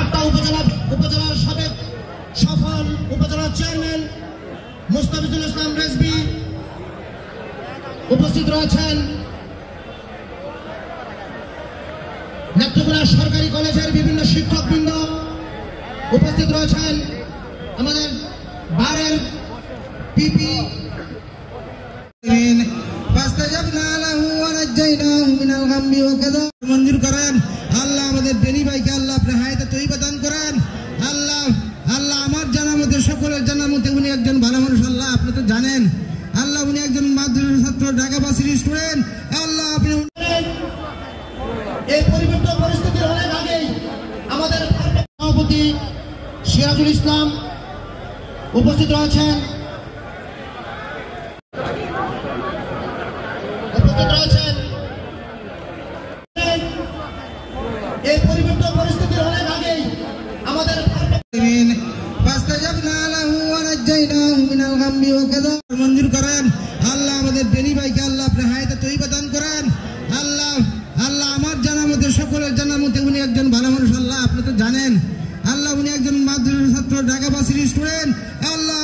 আটটা উপজেলার সাবেক সফল উপজেলার চেয়ারম্যান মুস্তাফিজুল ইসলাম রেজভী উপস্থিত রয়েছেন। নেত্রকোনা সরকারি কলেজের বিভিন্ন শিক্ষকবৃন্দ উপস্থিত রয়েছেন। আমাদের বারের পিপি মঞ্জুর করেন। আল্লাহ আমাদের বেনি ভাইকে আল্লাহ আপনি হায়াতে তৈবা দান করেন। আল্লাহ আল্লাহ আমার জানার মধ্যে সকলের জানার মধ্যে উনি একজন ভালো মানুষ। আল্লাহ আপনি তো জানেন আল্লাহ উনি একজন মাদ্রাসা ছাত্র, ঢাকা ভার্সিটি স্টুডেন্ট। আল্লাহ আপনি এই পরিবর্তন পরিস্থিতির অনেক আগেই আমাদের সভাপতি সিরাজুল ইসলাম উপস্থিত রয়েছেন। এই পরিবর্তন পরিস্থিতির অনেক আগেই আমাদের মঞ্জুর করেন। আল্লাহ আমাদের বেনি ভাইকে আল্লাহ আপনি হায়াতে তৈবা দান করেন। আল্লাহ আল্লাহ আমার জানার মধ্যে সকলের জানার মধ্যে উনি একজন ভালো মানুষ। আল্লাহ আপনি তো জানেন আল্লাহ উনি একজন মাদ্রাসা ছাত্র, ঢাকা ভার্সিটি স্টুডেন্ট। আল্লাহ